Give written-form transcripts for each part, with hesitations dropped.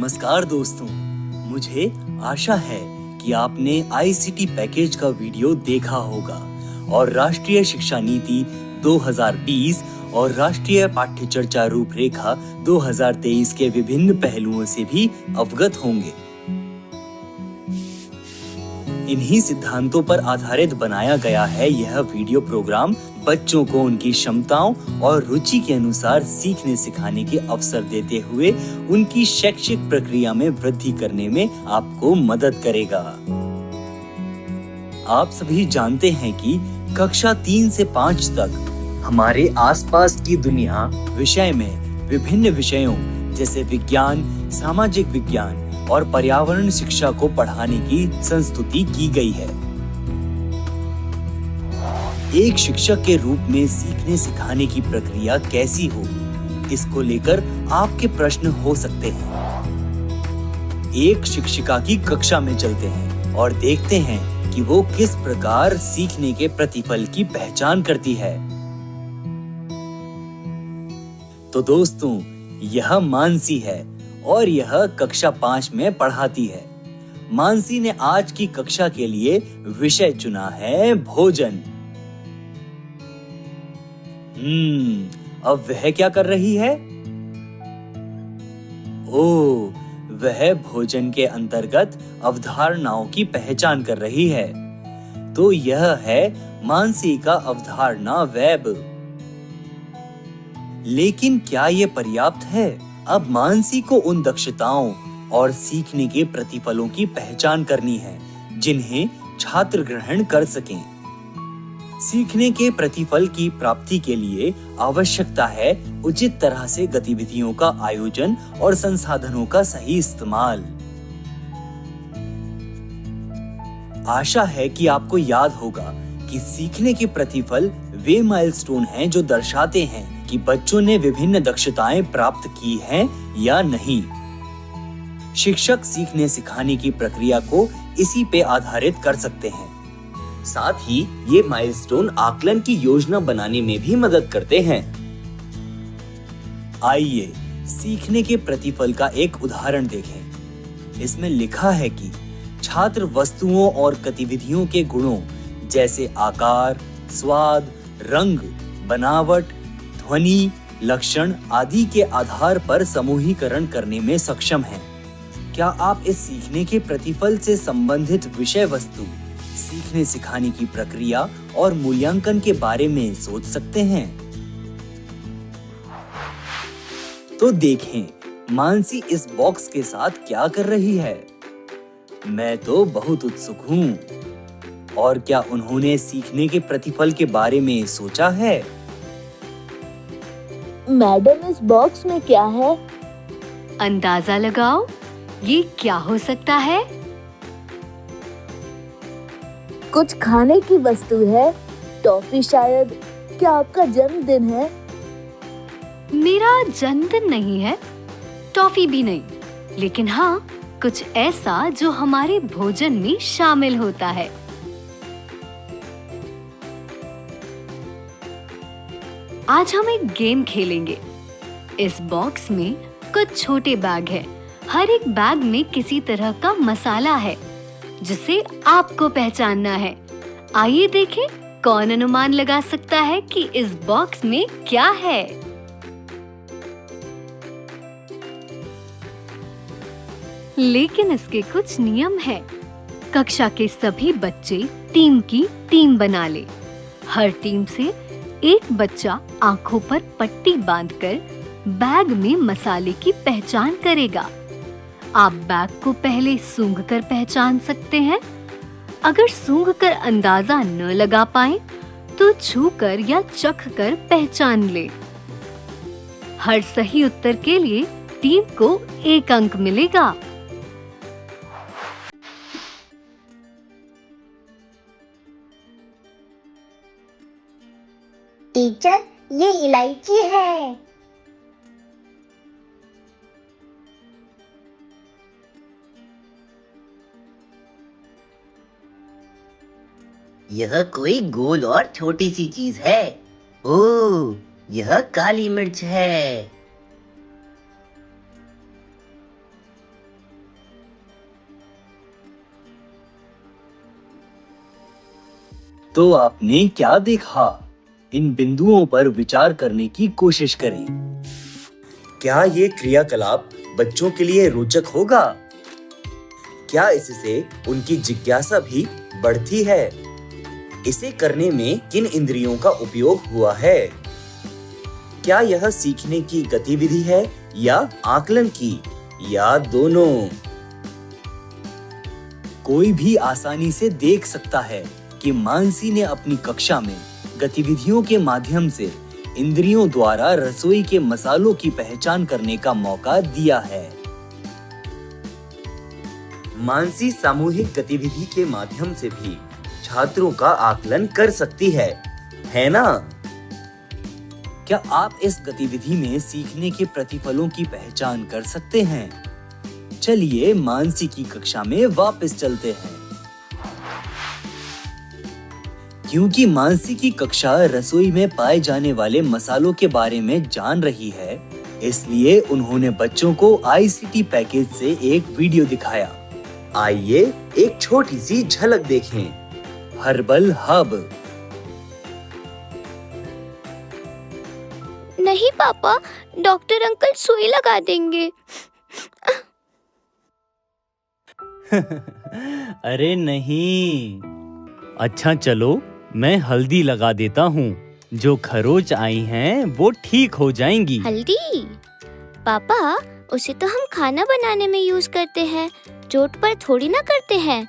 नमस्कार दोस्तों, मुझे आशा है कि आपने आईसीटी पैकेज का वीडियो देखा होगा और राष्ट्रीय शिक्षा नीति 2020 और राष्ट्रीय पाठ्य चर्चा रूपरेखा 2023 के विभिन्न पहलुओं से भी अवगत होंगे। इन्हीं सिद्धांतों पर आधारित बनाया गया है यह वीडियो प्रोग्राम बच्चों को उनकी क्षमताओं और रुचि के अनुसार सीखने सिखाने के अवसर देते हुए उनकी शैक्षिक प्रक्रिया में वृद्धि करने में आपको मदद करेगा। आप सभी जानते हैं कि कक्षा 3 से 5 तक हमारे आसपास की दुनिया विषय में विभिन्न विषयों जैसे विज्ञान, सामाजिक विज्ञान और पर्यावरण शिक्षा को पढ़ाने की संस्तुति की गई है। एक शिक्षक के रूप में सीखने सिखाने की प्रक्रिया कैसी हो, इसको लेकर आपके प्रश्न हो सकते हैं। एक शिक्षिका की कक्षा में चलते हैं और देखते हैं कि वो किस प्रकार सीखने के प्रतिफल की पहचान करती है। तो दोस्तों, यह मानसी है और यह कक्षा 5 में पढ़ाती है। मानसी ने आज की कक्षा के लिए विषय चुना है भोजन। अब वह क्या कर रही है? वह भोजन के अंतर्गत अवधारणाओं की पहचान कर रही है। तो यह है मानसी का अवधारणा वेब। लेकिन क्या ये पर्याप्त है? अब मानसी को उन दक्षताओं और सीखने के प्रतिफलों की पहचान करनी है जिन्हें छात्र ग्रहण कर सकें। सीखने के प्रतिफल की प्राप्ति के लिए आवश्यकता है उचित तरह से गतिविधियों का आयोजन और संसाधनों का सही इस्तेमाल। आशा है कि आपको याद होगा कि सीखने के प्रतिफल वे माइलस्टोन हैं जो दर्शाते हैं कि बच्चों ने विभिन्न दक्षताएं प्राप्त की हैं या नहीं। शिक्षक सीखने सिखाने की प्रक्रिया को इसी पे आधारित कर सकते हैं। साथ ही ये माइलस्टोन आकलन की योजना बनाने में भी मदद करते हैं। आइए सीखने के प्रतिफल का एक उदाहरण देखें। इसमें लिखा है कि छात्र वस्तुओं और गतिविधियों के गुणों जैसे आकार, स्वाद, रंग, बनावट, ध्वनि, लक्षण आदि के आधार पर समूहीकरण करने में सक्षम हैं। क्या आप इस सीखने के प्रतिफल से संबंधित विषय वस्तु, सीखने सिखाने की प्रक्रिया और मूल्यांकन के बारे में सोच सकते हैं? तो देखें मानसी इस बॉक्स के साथ क्या कर रही है। मैं तो बहुत उत्सुक हूँ। और क्या उन्होंने सीखने के प्रतिफल के बारे में सोचा है? मैडम, इस बॉक्स में क्या है? अंदाजा लगाओ, ये क्या हो सकता है? कुछ खाने की वस्तु है, टॉफी शायद। क्या आपका जन्मदिन है? मेरा जन्मदिन नहीं है, टॉफी भी नहीं, लेकिन हाँ, कुछ ऐसा जो हमारे भोजन में शामिल होता है। आज हम एक गेम खेलेंगे। इस बॉक्स में कुछ छोटे बैग हैं। हर एक बैग में किसी तरह का मसाला है जिसे आपको पहचानना है। आइए देखें कौन अनुमान लगा सकता है कि इस बॉक्स में क्या है। लेकिन इसके कुछ नियम हैं। कक्षा के सभी बच्चे टीम बना ले। हर टीम से एक बच्चा आंखों पर पट्टी बांधकर बैग में मसाले की पहचान करेगा। आप बैग को पहले सूंघकर पहचान सकते हैं। अगर सूंघकर अंदाजा न लगा पाए तो छूकर या चखकर पहचान ले। हर सही उत्तर के लिए टीम को 1 अंक मिलेगा। टीचर, ये इलायची है। यह कोई गोल और छोटी सी चीज है। ओह, यह काली मिर्च है। तो आपने क्या देखा? इन बिंदुओं पर विचार करने की कोशिश करें। क्या ये क्रियाकलाप बच्चों के लिए रोचक होगा? क्या इससे उनकी जिज्ञासा भी बढ़ती है? इसे करने में किन इंद्रियों का उपयोग हुआ है? क्या यह सीखने की गतिविधि है या आकलन की, या दोनों? कोई भी आसानी से देख सकता है कि मानसी ने अपनी कक्षा में गतिविधियों के माध्यम से इंद्रियों द्वारा रसोई के मसालों की पहचान करने का मौका दिया है। मानसी सामूहिक गतिविधि के माध्यम से भी छात्रों का आकलन कर सकती है ना? क्या आप इस गतिविधि में सीखने के प्रतिफलों की पहचान कर सकते हैं? चलिए मानसी की कक्षा में वापस चलते हैं। क्योंकि मानसी की कक्षा रसोई में पाए जाने वाले मसालों के बारे में जान रही है, इसलिए उन्होंने बच्चों को आईसीटी पैकेज से एक वीडियो दिखाया। आइए एक छोटी सी झलक देखें। Herbal hub. नहीं पापा, डॉक्टर अंकल सुई लगा देंगे। अरे नहीं। अच्छा चलो, मैं हल्दी लगा देता हूँ। जो खरोच आई हैं वो ठीक हो जाएंगी। हल्दी? पापा, उसे तो हम खाना बनाने में यूज करते हैं, चोट पर थोड़ी ना करते हैं।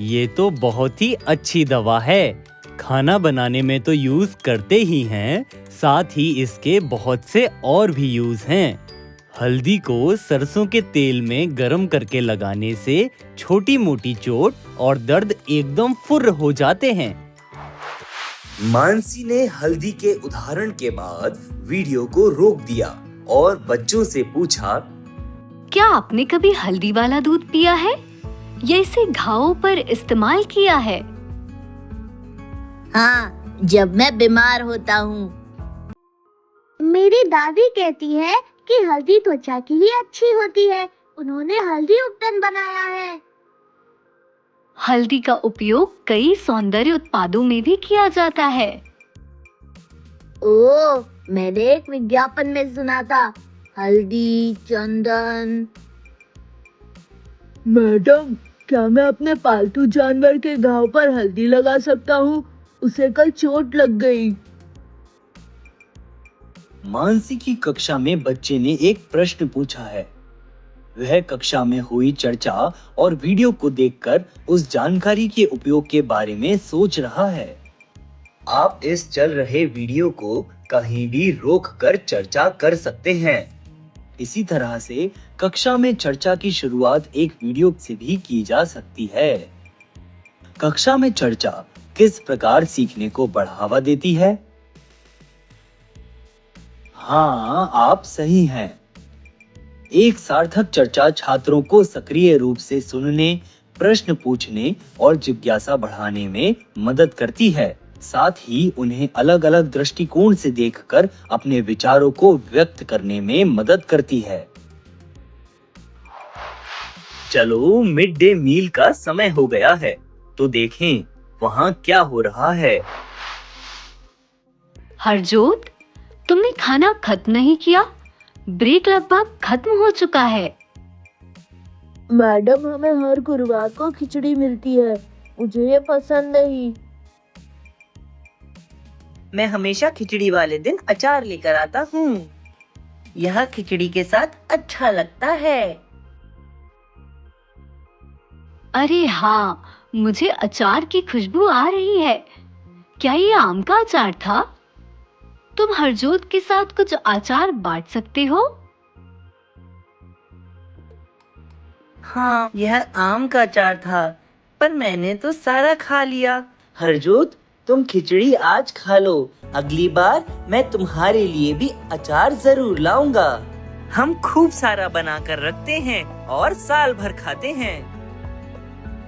ये तो बहुत ही अच्छी दवा है। खाना बनाने में तो यूज करते ही हैं, साथ ही इसके बहुत से और भी यूज हैं। हल्दी को सरसों के तेल में गरम करके लगाने से छोटी मोटी चोट और दर्द एकदम फुर्र हो जाते हैं। मानसी ने हल्दी के उदाहरण के बाद वीडियो को रोक दिया और बच्चों से पूछा, क्या आपने कभी हल्दी वाला दूध पिया है या इसे घावों पर इस्तेमाल किया है? हाँ, जब मैं बीमार होता हूँ। मेरी दादी कहती है कि हल्दी त्वचा के लिए अच्छी होती है। उन्होंने हल्दी उपटन बनाया है। हल्दी का उपयोग कई सौंदर्य उत्पादों में भी किया जाता है। ओह, मैंने एक विज्ञापन में सुना था, हल्दी, चंदन। मैडम, क्या मैं अपने पालतू जानवर के घाव पर हल्दी लगा सकता हूँ? उसे कल चोट लग गई। मानसी की कक्षा में बच्चे ने एक प्रश्न पूछा है। वह कक्षा में हुई चर्चा और वीडियो को देखकर उस जानकारी के उपयोग के बारे में सोच रहा है। आप इस चल रहे वीडियो को कहीं भी रोक कर चर्चा कर सकते हैं। इसी तरह से कक्षा में चर्चा की शुरुआत एक वीडियो से भी की जा सकती है। कक्षा में चर्चा किस प्रकार सीखने को बढ़ावा देती है? हाँ, आप सही हैं। एक सार्थक चर्चा छात्रों को सक्रिय रूप से सुनने, प्रश्न पूछने और जिज्ञासा बढ़ाने में मदद करती है। साथ ही उन्हें अलग-अलग दृष्टिकोण से देखकर अपने विचारों को व्यक्त करने में मदद करती है। चलो, मिड डे मील का समय हो गया है, तो देखें वहाँ क्या हो रहा है। हरजोत, तुमने खाना खत्म नहीं किया? ब्रेक लगभग खत्म हो चुका है। मैडम, हमें हर गुरुवार को खिचड़ी मिलती है, मुझे ये पसंद नहीं। मैं हमेशा खिचड़ी वाले दिन अचार लेकर आता हूँ। यह खिचड़ी के साथ अच्छा लगता है। अरे हाँ, मुझे अचार की खुशबू आ रही है। क्या ये आम का अचार था? तुम हरजोत के साथ कुछ अचार बांट सकते हो? हाँ, यह आम का अचार था, पर मैंने तो सारा खा लिया। हरजोत, तुम खिचड़ी आज खा लो। अगली बार मैं तुम्हारे लिए भी अचार जरूर लाऊंगा। हम खूब सारा बना कर रखते हैं और साल भर खाते हैं।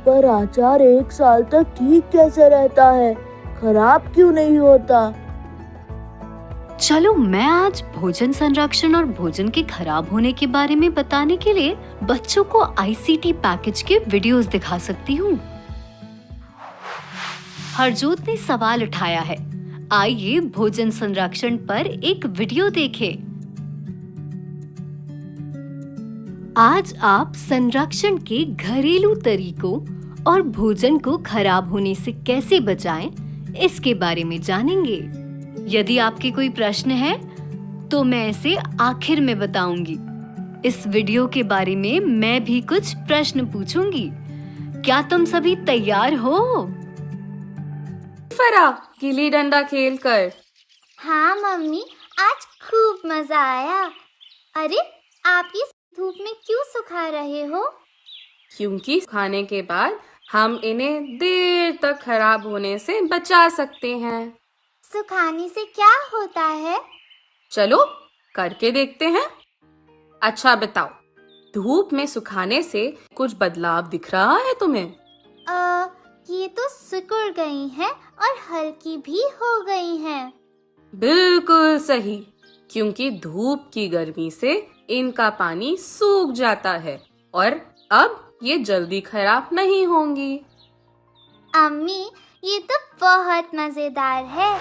पर अचार 1 साल तक ठीक कैसे रहता है? खराब क्यों नहीं होता? चलो, मैं आज भोजन संरक्षण और भोजन के खराब होने के बारे में बताने के लिए बच्चों को आईसीटी पैकेज के वीडियोस दिखा सकती हूँ। हरजोत ने सवाल उठाया है। आइए भोजन संरक्षण पर एक वीडियो देखें। आज आप संरक्षण के घरेलू तरीकों और भोजन को खराब होने से कैसे बचाएं, इसके बारे में जानेंगे। यदि आपके कोई प्रश्न है तो मैं इसे आखिर में बताऊंगी। इस वीडियो के बारे में मैं भी कुछ प्रश्न पूछूंगी। क्या तुम सभी तैयार हो? फरा गिल्ली डंडा खेल कर। हाँ मम्मी, आज खूब मजा आया। अरे, आप इस धूप में क्यों सुखा रहे हो? क्योंकि खाने के बाद हम इन्हें देर तक खराब होने से बचा सकते हैं। सुखाने से क्या होता है? चलो करके देखते हैं। अच्छा बताओ, धूप में सुखाने से कुछ बदलाव दिख रहा है तुम्हें? ये तो सिकुड़ गई हैं और हल्की भी हो गई हैं। बिल्कुल सही, क्योंकि धूप की गर्मी से इनका पानी सूख जाता है और अब ये जल्दी खराब नहीं होंगी। अम्मी, ये तो बहुत मजेदार है।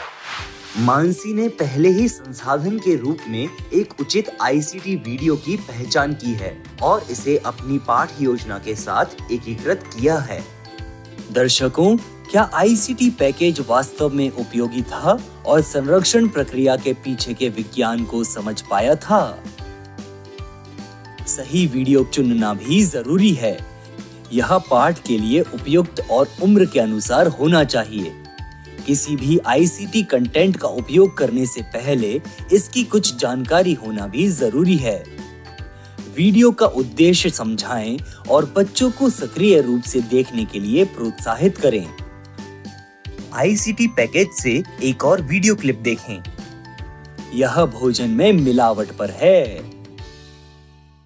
मानसी ने पहले ही संसाधन के रूप में एक उचित आईसीटी वीडियो की पहचान की है और इसे अपनी पाठ योजना के साथ एकीकृत किया है। दर्शकों, क्या आईसीटी पैकेज वास्तव में उपयोगी था और संरक्षण प्रक्रिया के पीछे के विज्ञान को समझ पाया था? सही वीडियो चुनना भी जरूरी है। यह पाठ के लिए उपयुक्त और उम्र के अनुसार होना चाहिए। किसी भी आईसीटी कंटेंट का उपयोग करने से पहले इसकी कुछ जानकारी होना भी जरूरी है। वीडियो का उद्देश्य समझाएं और बच्चों को सक्रिय रूप से देखने के लिए प्रोत्साहित करें। आईसीटी पैकेज से एक और वीडियो क्लिप देखें। यह भोजन में मिलावट पर है।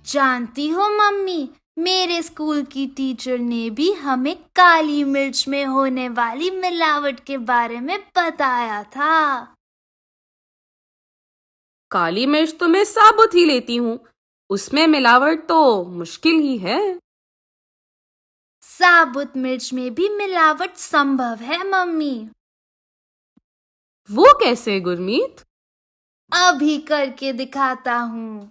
जानती हो मम्मी, मेरे स्कूल की टीचर ने भी हमें काली मिर्च में होने वाली मिलावट के बारे में बताया था। काली मिर्च तो मैं साबुत ही लेती हूँ, उसमें मिलावट तो मुश्किल ही है। साबुत मिर्च में भी मिलावट संभव है मम्मी। वो कैसे गुरमीत? अभी करके दिखाता हूँ।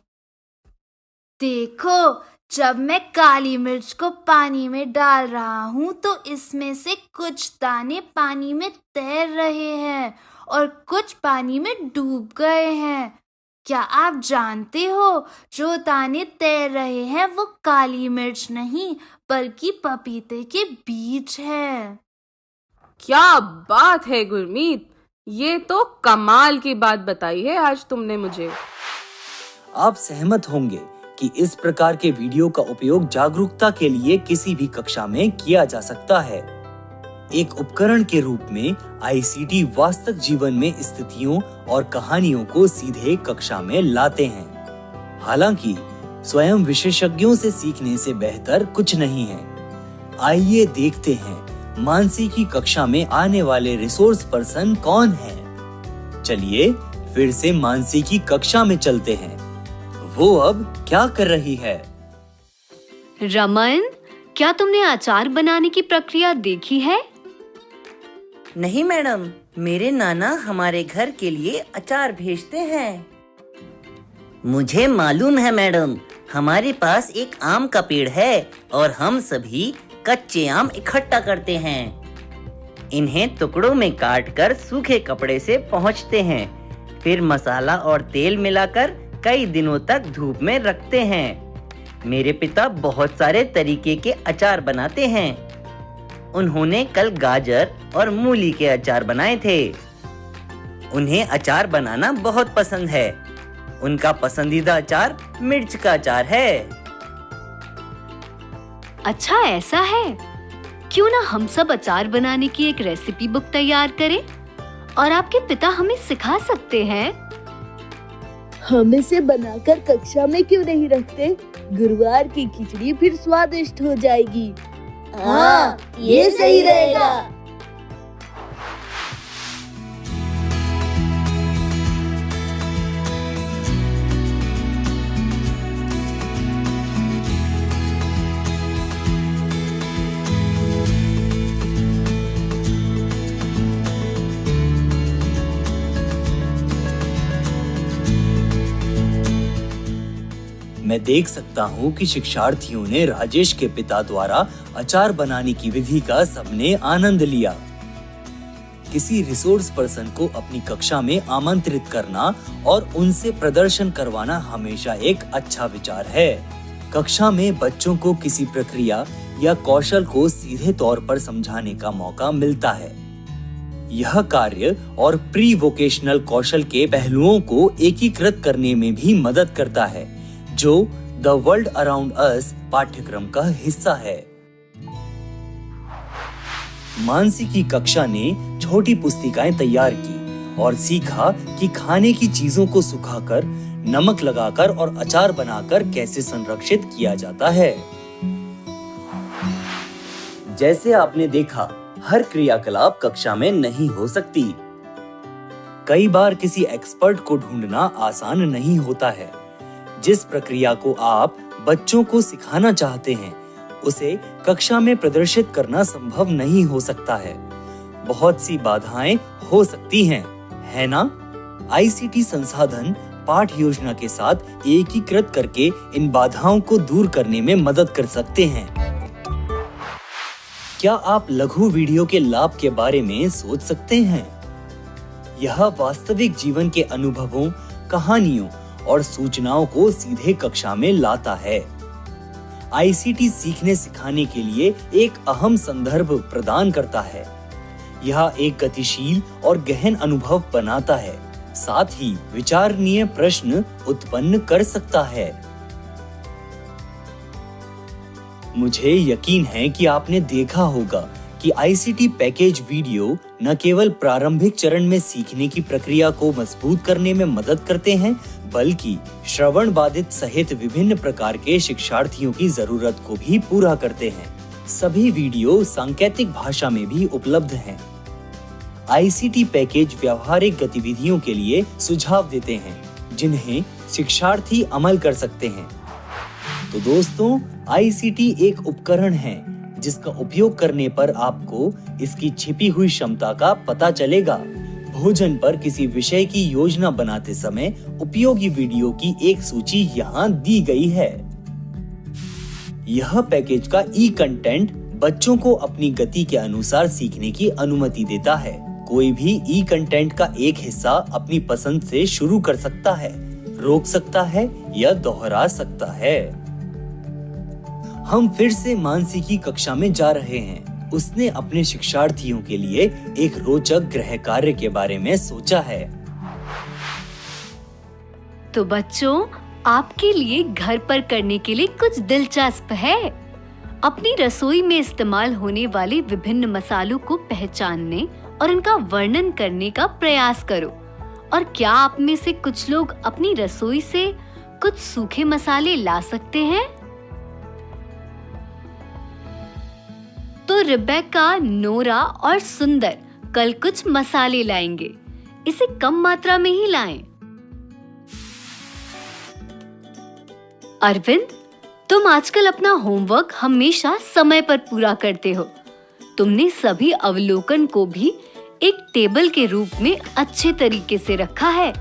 देखो, जब मैं काली मिर्च को पानी में डाल रहा हूँ तो इसमें से कुछ दाने पानी में तैर रहे हैं और कुछ पानी में डूब गए हैं। क्या आप जानते हो, जो दाने तैर रहे हैं वो काली मिर्च नहीं बल्कि पपीते के बीज है। क्या बात है गुरमीत, ये तो कमाल की बात बताई है आज तुमने मुझे। आप सहमत होंगे कि इस प्रकार के वीडियो का उपयोग जागरूकता के लिए किसी भी कक्षा में किया जा सकता है। एक उपकरण के रूप में आईसीटी वास्तविक जीवन में स्थितियों और कहानियों को सीधे कक्षा में लाते हैं। हालांकि स्वयं विशेषज्ञों से सीखने से बेहतर कुछ नहीं है। आइए देखते हैं मानसी की कक्षा में आने वाले रिसोर्स पर्सन कौन है। चलिए फिर से मानसी की कक्षा में चलते हैं। वो अब क्या कर रही है? रमन, क्या तुमने अचार बनाने की प्रक्रिया देखी है? नहीं मैडम, मेरे नाना हमारे घर के लिए अचार भेजते हैं। मुझे मालूम है मैडम, हमारे पास एक आम का पेड़ है और हम सभी कच्चे आम इकट्ठा करते हैं। इन्हें टुकड़ों में काटकर सूखे कपड़े से पोंछते हैं, फिर मसाला और तेल मिलाकर कई दिनों तक धूप में रखते हैं। मेरे पिता बहुत सारे तरीके के अचार बनाते हैं। उन्होंने कल गाजर और मूली के अचार बनाए थे। उन्हें अचार बनाना बहुत पसंद है। उनका पसंदीदा अचार मिर्च का अचार है। अच्छा ऐसा है, क्यों ना हम सब अचार बनाने की एक रेसिपी बुक तैयार करें और आपके पिता हमें सिखा सकते हैं। हम इसे बनाकर कक्षा में क्यों नहीं रखते? गुरुवार की खिचड़ी फिर स्वादिष्ट हो जाएगी। हाँ, ये सही रहेगा। मैं देख सकता हूँ कि शिक्षार्थियों ने राजेश के पिता द्वारा अचार बनाने की विधि का सबने आनंद लिया। किसी रिसोर्स पर्सन को अपनी कक्षा में आमंत्रित करना और उनसे प्रदर्शन करवाना हमेशा एक अच्छा विचार है। कक्षा में बच्चों को किसी प्रक्रिया या कौशल को सीधे तौर पर समझाने का मौका मिलता है। यह कार्य और प्री वोकेशनल कौशल के पहलुओं को एकीकृत करने में भी मदद करता है, जो द वर्ल्ड अराउंड अस पाठ्यक्रम का हिस्सा है। मानसी की कक्षा ने छोटी पुस्तिकाएं तैयार की और सीखा कि खाने की चीजों को सुखाकर, नमक लगाकर और अचार बनाकर कैसे संरक्षित किया जाता है। जैसे आपने देखा, हर क्रियाकलाप कक्षा में नहीं हो सकती। कई बार किसी एक्सपर्ट को ढूंढना आसान नहीं होता है। जिस प्रक्रिया को आप बच्चों को सिखाना चाहते हैं, उसे कक्षा में प्रदर्शित करना संभव नहीं हो सकता है। बहुत सी बाधाएं हो सकती हैं, है ना? आईसीटी संसाधन पाठ योजना के साथ एकीकृत करके इन बाधाओं को दूर करने में मदद कर सकते हैं। क्या आप लघु वीडियो के लाभ के बारे में सोच सकते हैं? यह वास्तविक जीवन के अनुभवों, कहानियों और सूचनाओं को सीधे कक्षा में लाता है। आईसीटी सीखने सिखाने के लिए एक अहम संदर्भ प्रदान करता है। यह एक गतिशील और गहन अनुभव बनाता है, साथ ही विचारणीय प्रश्न उत्पन्न कर सकता है। मुझे यकीन है कि आपने देखा होगा कि आईसीटी पैकेज वीडियो न केवल प्रारंभिक चरण में सीखने की प्रक्रिया को मजबूत करने में मदद करते हैं, बल्कि श्रवण बाधित सहित विभिन्न प्रकार के शिक्षार्थियों की जरूरत को भी पूरा करते हैं। सभी वीडियो सांकेतिक भाषा में भी उपलब्ध हैं। आईसीटी पैकेज व्यावहारिक गतिविधियों के लिए सुझाव देते हैं, जिन्हें शिक्षार्थी अमल कर सकते हैं। तो दोस्तों, आईसीटी एक उपकरण है जिसका उपयोग करने पर आपको इसकी छिपी हुई क्षमता का पता चलेगा। भोजन पर किसी विषय की योजना बनाते समय उपयोगी वीडियो की एक सूची यहाँ दी गई है। यह पैकेज का ई कंटेंट बच्चों को अपनी गति के अनुसार सीखने की अनुमति देता है। कोई भी ई कंटेंट का एक हिस्सा अपनी पसंद से शुरू कर सकता है, रोक सकता है या दोहरा सकता है। हम फिर से मानसी की कक्षा में जा रहे हैं। उसने अपने शिक्षार्थियों के लिए एक रोचक गृह कार्य के बारे में सोचा है। तो बच्चों, आपके लिए घर पर करने के लिए कुछ दिलचस्प है। अपनी रसोई में इस्तेमाल होने वाले विभिन्न मसालों को पहचानने और उनका वर्णन करने का प्रयास करो। और क्या आप में से कुछ लोग अपनी रसोई से कुछ सूखे मसाले ला सकते हैं? तो रिबेका, नोरा और सुंदर कल कुछ मसाले लाएंगे। इसे कम मात्रा में ही लाएं। अरविंद, तुम आजकल अपना होमवर्क हमेशा समय पर पूरा करते हो। तुमने सभी अवलोकन को भी एक टेबल के रूप में अच्छे तरीके से रखा है।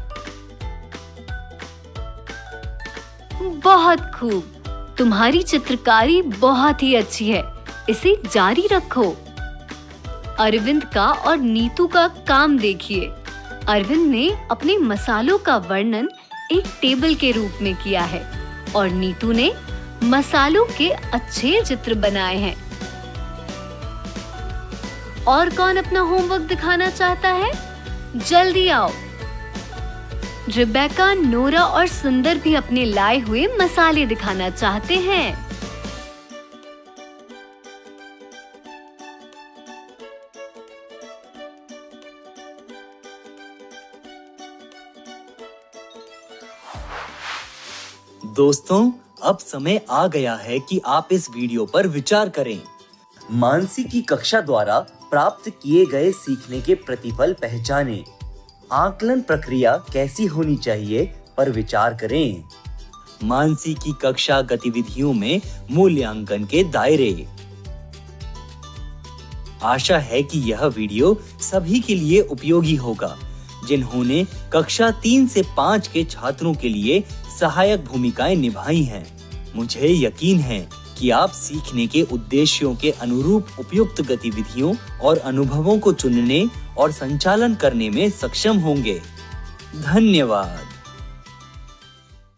बहुत खूब। तुम्हारी चित्रकारी बहुत ही अच्छी है। इसे जारी रखो। अरविंद का और नीतू का काम देखिए। अरविंद ने अपने मसालों का वर्णन एक टेबल के रूप में किया है और नीतू ने मसालों के अच्छे चित्र बनाए हैं। और कौन अपना होमवर्क दिखाना चाहता है? जल्दी आओ। रिबेका, नोरा और सुंदर भी अपने लाए हुए मसाले दिखाना चाहते हैं। दोस्तों, अब समय आ गया है कि आप इस वीडियो पर विचार करें। मानसी की कक्षा द्वारा प्राप्त किए गए सीखने के प्रतिफल पहचानें। आकलन प्रक्रिया कैसी होनी चाहिए पर विचार करें। मानसी की कक्षा गतिविधियों में मूल्यांकन के दायरे। आशा है कि यह वीडियो सभी के लिए उपयोगी होगा। जिन्होंने कक्षा 3 से 5 के छात्रों के लिए सहायक भूमिकाएं निभाई हैं। मुझे यकीन है कि आप सीखने के उद्देश्यों के अनुरूप उपयुक्त गतिविधियों और अनुभवों को चुनने और संचालन करने में सक्षम होंगे। धन्यवाद।